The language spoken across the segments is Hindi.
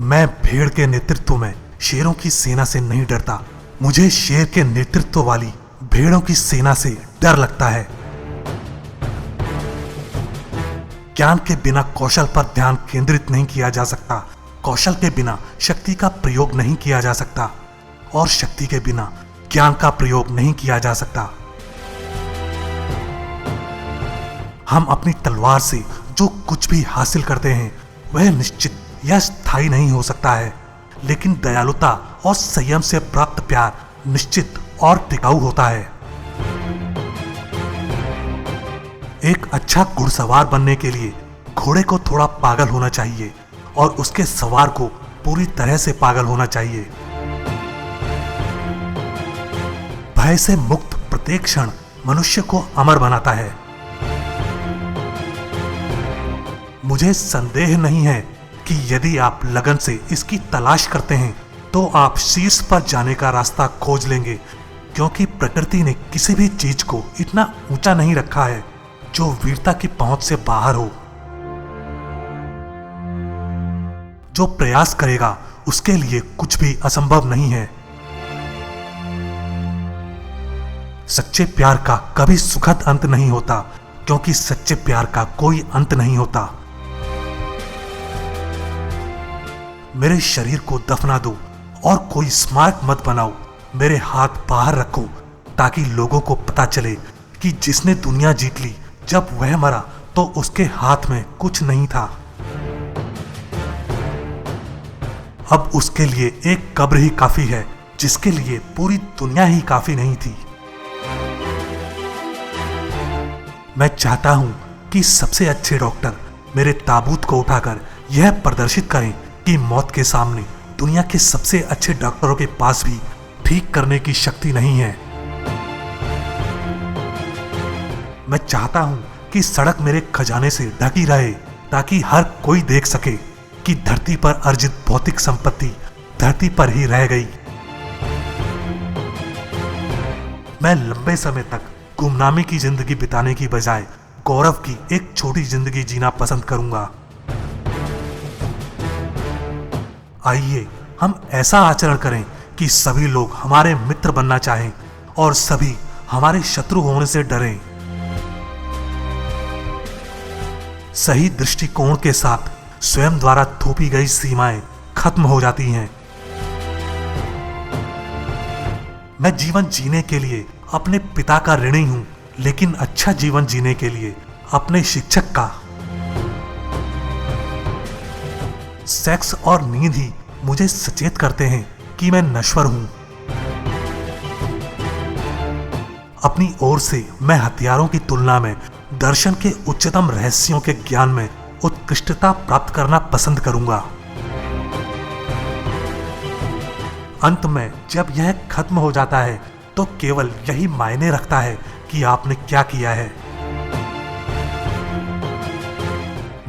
मैं भेड़ के नेतृत्व में शेरों की सेना से नहीं डरता। मुझे शेर के नेतृत्व वाली भेड़ों की सेना से डर लगता है। ज्ञान के बिना कौशल पर ध्यान केंद्रित नहीं किया जा सकता। कौशल के बिना शक्ति का प्रयोग नहीं किया जा सकता और शक्ति के बिना ज्ञान का प्रयोग नहीं किया जा सकता। हम अपनी तलवार से जो कुछ भी हासिल करते हैं वह निश्चित या स्थायी नहीं हो सकता है, लेकिन दयालुता और संयम से प्राप्त प्यार निश्चित और टिकाऊ होता है। एक अच्छा घुड़सवार बनने के लिए घोड़े को थोड़ा पागल होना चाहिए और उसके सवार को पूरी तरह से पागल होना चाहिए। भय से मुक्त प्रत्येक क्षण मनुष्य को अमर बनाता है। मुझे संदेह नहीं है कि यदि आप लगन से इसकी तलाश करते हैं तो आप शीर्ष पर जाने का रास्ता खोज लेंगे, क्योंकि प्रकृति ने किसी भी चीज को इतना ऊंचा नहीं रखा है जो वीरता की पहुंच से बाहर हो। जो प्रयास करेगा उसके लिए कुछ भी असंभव नहीं है। सच्चे प्यार का कभी सुखद अंत नहीं होता, क्योंकि सच्चे प्यार का कोई अंत नहीं होता। मेरे शरीर को दफना दो और कोई स्मारक मत बनाओ। मेरे हाथ बाहर रखो ताकि लोगों को पता चले कि जिसने दुनिया जीत ली, जब वह मरा तो उसके हाथ में कुछ नहीं था। अब उसके लिए एक कब्र ही काफी है, जिसके लिए पूरी दुनिया ही काफी नहीं थी। मैं चाहता हूं कि सबसे अच्छे डॉक्टर मेरे ताबूत को उठाकर यह प्रदर्शित करें कि मौत के सामने दुनिया के सबसे अच्छे डॉक्टरों के पास भी ठीक करने की शक्ति नहीं है। मैं चाहता हूं कि सड़क मेरे खजाने से ढकी रहे, ताकि हर कोई देख सके कि धरती पर अर्जित भौतिक संपत्ति धरती पर ही रह गई। मैं लंबे समय तक गुमनामी की जिंदगी बिताने की बजाय गौरव की एक छोटी जिंदगी जीना पसंद करूंगा। आइए हम ऐसा आचरण करें कि सभी लोग हमारे मित्र बनना चाहें और सभी हमारे शत्रु होने से डरें। सही दृष्टिकोण के साथ स्वयं द्वारा थोपी गई सीमाएं खत्म हो जाती हैं। मैं जीवन जीने के लिए अपने पिता का ऋणी हूं, लेकिन अच्छा जीवन जीने के लिए अपने शिक्षक का। सेक्स और नींद ही मुझे सचेत करते हैं कि मैं नश्वर हूं। अपनी ओर से मैं हथियारों की तुलना में दर्शन के उच्चतम रहस्यों के ज्ञान में उत्कृष्टता प्राप्त करना पसंद करूंगा। अंत में जब यह खत्म हो जाता है तो केवल यही मायने रखता है कि आपने क्या किया है।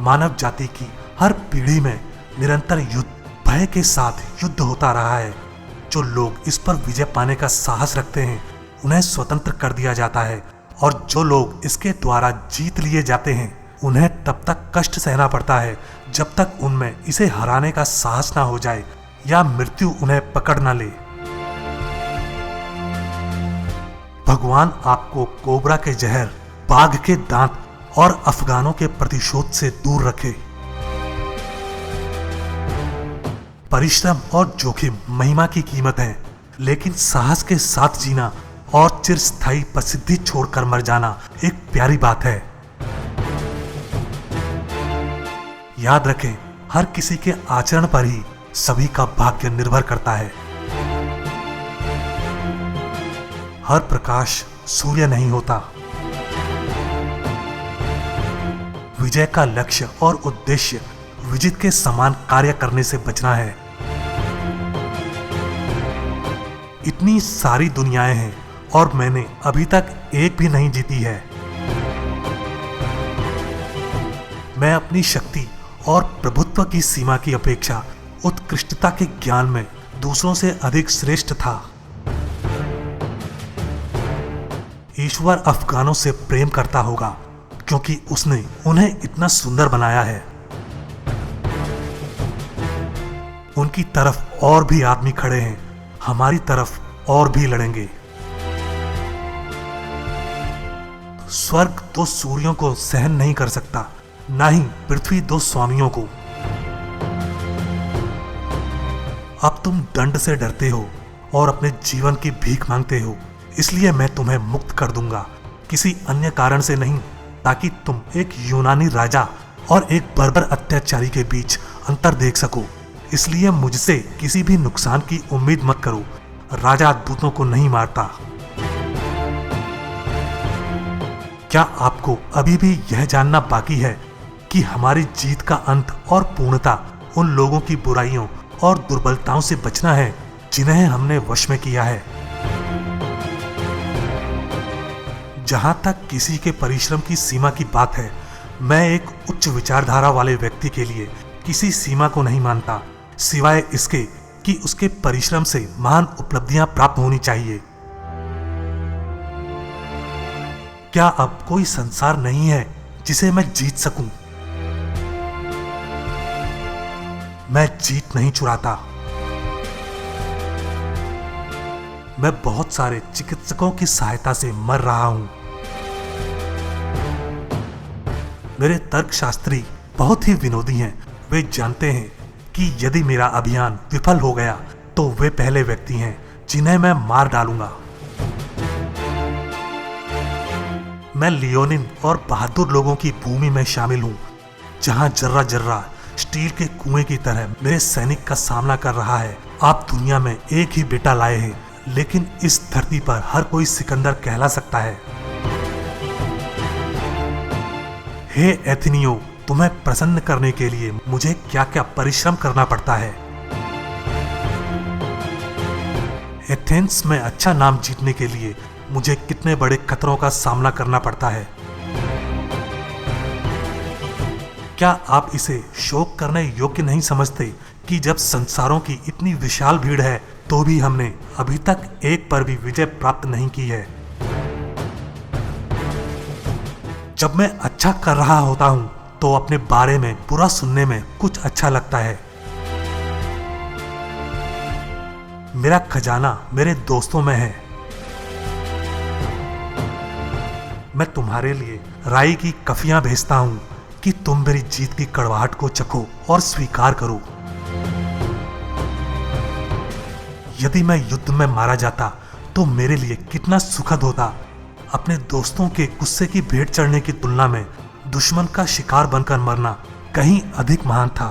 मानव जाति की हर पीढ़ी में निरंतर युद्ध, भय के साथ युद्ध होता रहा है। जो लोग इस पर विजय पाने का साहस रखते हैं उन्हें स्वतंत्र कर दिया जाता है, और जो लोग इसके द्वारा जीत लिए जाते हैं उन्हें तब तक कष्ट सहना पड़ता है जब तक उनमें इसे हराने का साहस ना हो जाए या मृत्यु उन्हें पकड़ ना ले। भगवान आपको कोबरा के जहर, बाघ के दांत और अफगानों के प्रतिशोध से दूर रखे। परिश्रम और जोखिम महिमा की कीमत है, लेकिन साहस के साथ जीना और चिरस्थायी प्रसिद्धि छोड़कर मर जाना एक प्यारी बात है। याद रखें, हर किसी के आचरण पर ही सभी का भाग्य निर्भर करता है। हर प्रकाश सूर्य नहीं होता। विजय का लक्ष्य और उद्देश्य विजित के समान कार्य करने से बचना है। इतनी सारी दुनियाएं हैं और मैंने अभी तक एक भी नहीं जीती है। मैं अपनी शक्ति और प्रभुत्व की सीमा की अपेक्षा उत्कृष्टता के ज्ञान में दूसरों से अधिक श्रेष्ठ था। ईश्वर अफगानों से प्रेम करता होगा क्योंकि उसने उन्हें इतना सुंदर बनाया है। उनकी तरफ और भी आदमी खड़े हैं, हमारी तरफ और भी लड़ेंगे। स्वर्ग दो सूर्यों को सहन नहीं कर सकता, ना ही पृथ्वी दो स्वामियों को। अब तुम दंड से डरते हो और अपने जीवन की भीख मांगते हो, इसलिए मैं तुम्हें मुक्त कर दूंगा, किसी अन्य कारण से नहीं, ताकि तुम एक यूनानी राजा और एक बर्बर अत्याचारी के बीच अंतर देख सको। इसलिए मुझसे किसी भी नुकसान की उम्मीद मत करो। राजा दूतों को नहीं मारता। क्या आपको अभी भी यह जानना बाकी है कि हमारी जीत का अंत और पूर्णता उन लोगों की बुराइयों और दुर्बलताओं से बचना है जिन्हें हमने वश में किया है। जहां तक किसी के परिश्रम की सीमा की बात है, मैं एक उच्च विचारधारा वाले व्यक्ति के लिए किसी सीमा को नहीं मानता, सिवाय इसके कि उसके परिश्रम से महान उपलब्धियां प्राप्त होनी चाहिए। क्या अब कोई संसार नहीं है जिसे मैं जीत सकूं? मैं जीत नहीं चुराता। मैं बहुत सारे चिकित्सकों की सहायता से मर रहा हूं। मेरे तर्कशास्त्री बहुत ही विनोदी हैं। वे जानते हैं कि यदि मेरा अभियान विफल हो गया तो वे पहले व्यक्ति हैं जिन्हें मैं मार डालूंगा। मैं लियोनिन और बहादुर लोगों की भूमि में शामिल हूं, जहां जर्रा जर्रा स्टील के कुएं की तरह मेरे सैनिक का सामना कर रहा है। आप दुनिया में एक ही बेटा लाए हैं, लेकिन इस धरती पर हर कोई सिकंदर कहला सकता है। हे एथेनियो, तुम्हें प्रसन्न करने के लिए मुझे क्या क्या परिश्रम करना पड़ता है। एथेंस में अच्छा नाम जीतने के लिए मुझे कितने बड़े खतरों का सामना करना पड़ता है। क्या आप इसे शोक करने योग्य नहीं समझते कि जब संसारों की इतनी विशाल भीड़ है तो भी हमने अभी तक एक पर भी विजय प्राप्त नहीं की है। जब मैं अच्छा कर रहा होता हूं तो अपने बारे में बुरा सुनने में कुछ अच्छा लगता है। मेरा खजाना मेरे दोस्तों में है। मैं तुम्हारे लिए राई की कफियां भेजता हूं कि तुम मेरी जीत की कड़वाहट को चखो और स्वीकार करो। यदि मैं युद्ध में मारा जाता तो मेरे लिए कितना सुखद होता। अपने दोस्तों के गुस्से की भेंट चढ़ने की तुलना में दुश्मन का शिकार बनकर मरना कहीं अधिक महान था।